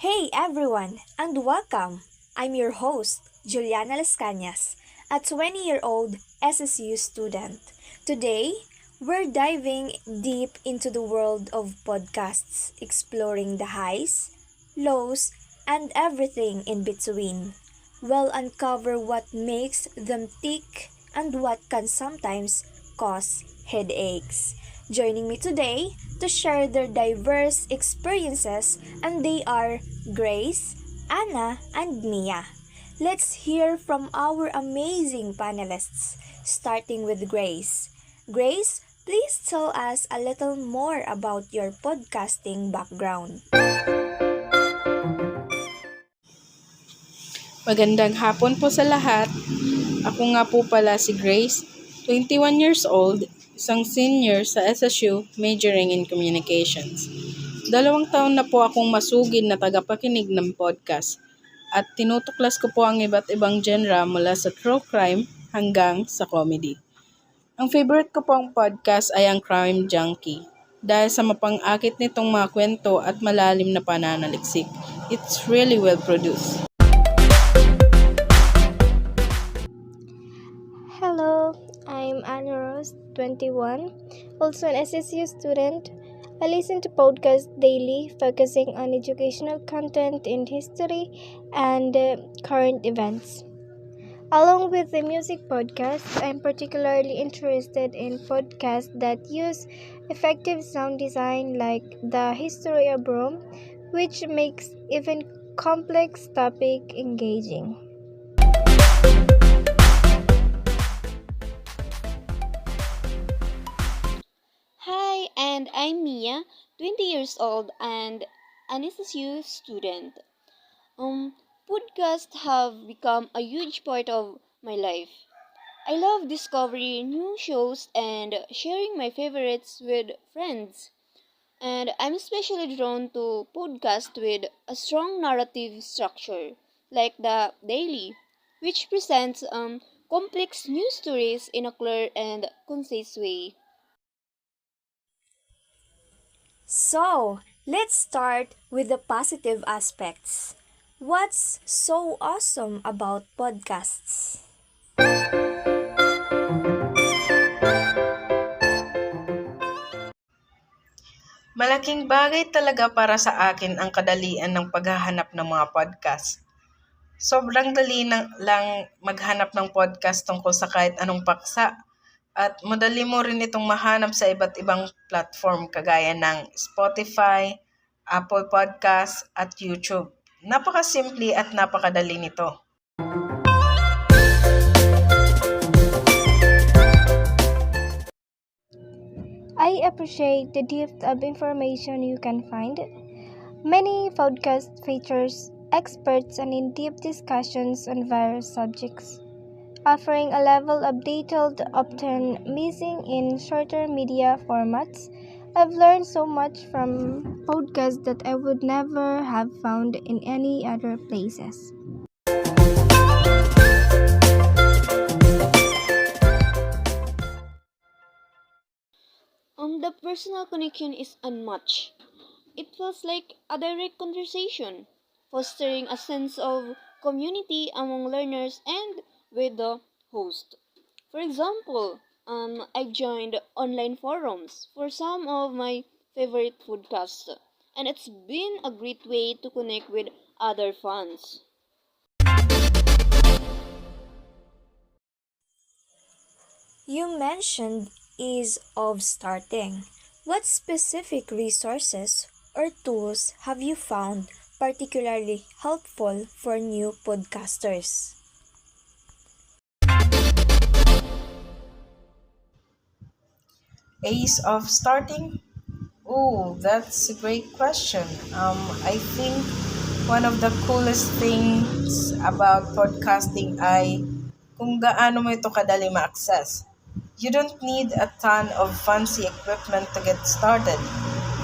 Hey everyone, and welcome! I'm your host, Juliana Las Cañas, a 20-year-old SSU student. Today, we're diving deep into the world of podcasts, exploring the highs, lows, and everything in between. We'll uncover what makes them tick and what can sometimes cause headaches. Joining me today to share their diverse experiences, and they are Grace, Anna, and Mia. Let's hear from our amazing panelists, starting with Grace. Grace, please tell us a little more about your podcasting background. Magandang hapon po sa lahat. Ako nga po pala si Grace, 21 years old, isang senior sa SSU majoring in communications. 2 taon na po akong masugid na tagapakinig ng podcast at tinutuklas ko po ang iba't ibang genre mula sa true crime hanggang sa comedy. Ang favorite ko pong podcast ay ang Crime Junkie dahil sa mapang-akit nitong mga kwento at malalim na pananaliksik. It's really well produced. Hello, I'm Anna Rose, 21, also an SSU student. I listen to podcasts daily, focusing on educational content in history and current events. Along with the music podcasts, I'm particularly interested in podcasts that use effective sound design like The History of Rome, which makes even complex topic engaging. Hi, and I'm Mia, 20 years old and an SSU student. Podcasts have become a huge part of my life. I love discovering new shows and sharing my favorites with friends. And I'm especially drawn to podcasts with a strong narrative structure, like The Daily, which presents complex news stories in a clear and concise way. So, let's start with the positive aspects. What's so awesome about podcasts? Malaking bagay talaga para sa akin ang kadalian ng paghahanap ng mga podcast. Sobrang dali lang maghanap ng podcast tungkol sa kahit anong paksa at madali mo rin itong mahanap sa iba't ibang platform kagaya ng Spotify, Apple Podcast at YouTube. Napakasimple at napakadali nito. I appreciate the depth of information you can find. Many podcasts features experts and in-depth discussions on various subjects, offering a level of detail often missing in shorter media formats. I've learned so much from podcasts that I would never have found in any other places. The personal connection is unmatched. It feels like a direct conversation, fostering a sense of community among learners and with the host. For example, I joined online forums for some of my favorite podcasts, and it's been a great way to connect with other fans. You mentioned ease of starting. What specific resources or tools have you found particularly helpful for new podcasters? Ace of starting? Oh, that's a great question. I think one of the coolest things about podcasting ay kung gaano mo ito kadali ma-access. You don't need a ton of fancy equipment to get started.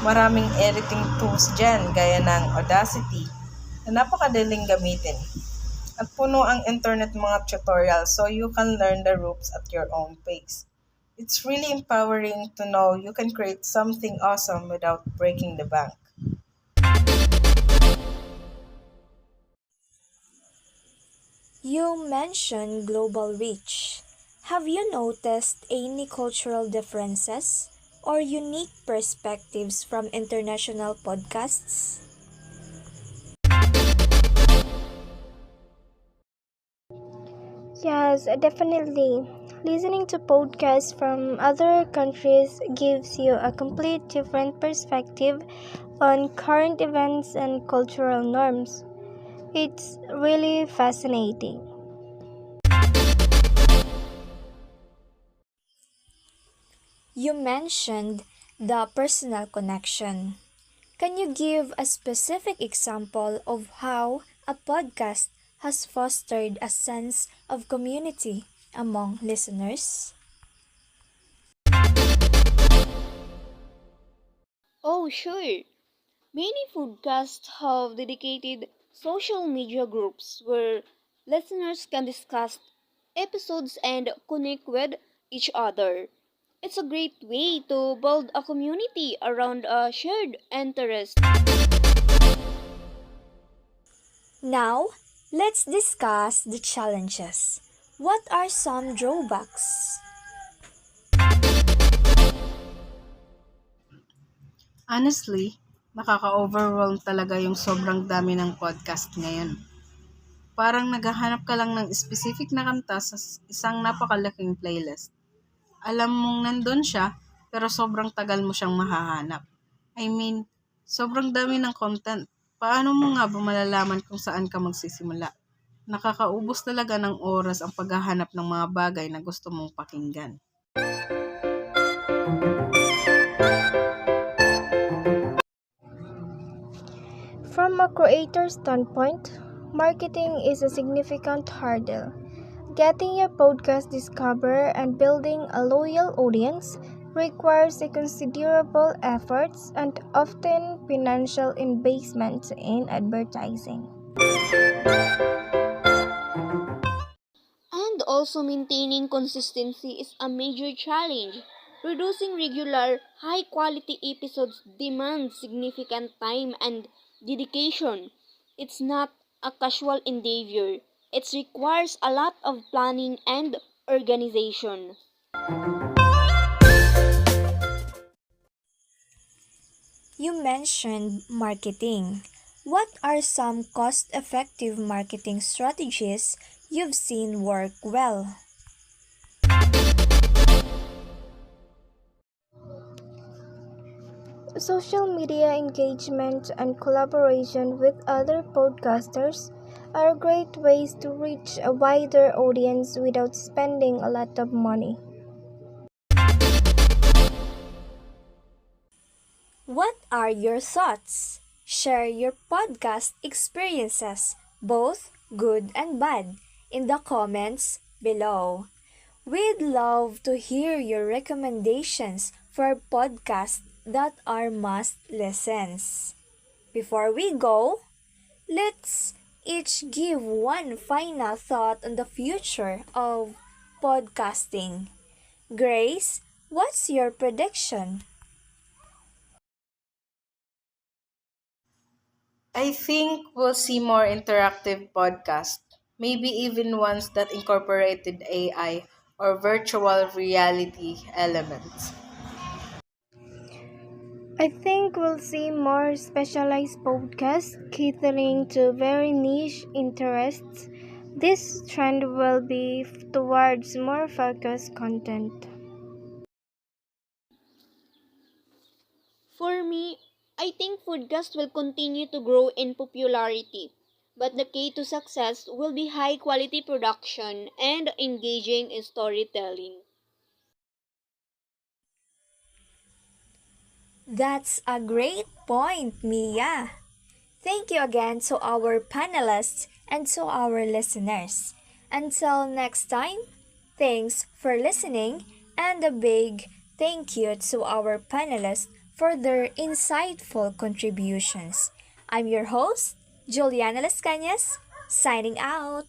Maraming editing tools dyan gaya ng Audacity na napakadaling gamitin. At puno ang internet mga tutorials so you can learn the ropes at your own pace. It's really empowering to know you can create something awesome without breaking the bank. You mentioned global reach. Have you noticed any cultural differences or unique perspectives from international podcasts? Yes, definitely. Listening to podcasts from other countries gives you a complete different perspective on current events and cultural norms. It's really fascinating. You mentioned the personal connection. Can you give a specific example of how a podcast has fostered a sense of community among listeners? Oh, sure. Many podcasts have dedicated social media groups where listeners can discuss episodes and connect with each other. It's a great way to build a community around a shared interest. Now, let's discuss the challenges. What are some drawbacks? Honestly, nakaka-overwhelm talaga yung sobrang dami ng podcast ngayon. Parang naghahanap ka lang ng specific na kanta sa isang napakalaking playlist. Alam mong nandun siya, pero sobrang tagal mo siyang mahahanap. I mean, sobrang dami ng content. Paano mo nga ba malalaman kung saan ka magsisimula? Nakakaubos talaga ng oras ang paghahanap ng mga bagay na gusto mong pakinggan. From a creator standpoint, marketing is a significant hurdle. Getting your podcast discovered and building a loyal audience requires a considerable efforts and often financial investment in advertising. And also maintaining consistency is a major challenge. Producing regular, high quality episodes demands significant time and dedication. It's not a casual endeavor. It requires a lot of planning and organization. You mentioned marketing. What are some cost effective marketing strategies you've seen work well? Social media engagement and collaboration with other podcasters are great ways to reach a wider audience without spending a lot of money. What are your thoughts? Share your podcast experiences, both good and bad, in the comments below. We'd love to hear your recommendations for podcasts that are must listens. Before we go, let's each give one final thought on the future of podcasting. Grace, what's your prediction? I think we'll see more interactive podcasts, maybe even ones that incorporated AI or virtual reality elements. I think we'll see more specialized podcasts catering to very niche interests. This trend will be towards more focused content. For me, I think podcasts will continue to grow in popularity, but the key to success will be high quality production and engaging in storytelling. That's a great point, Mia. Thank you again to our panelists and to our listeners. Until next time, thanks for listening and a big thank you to our panelists for their insightful contributions. I'm your host, Juliana Las Cañas, signing out.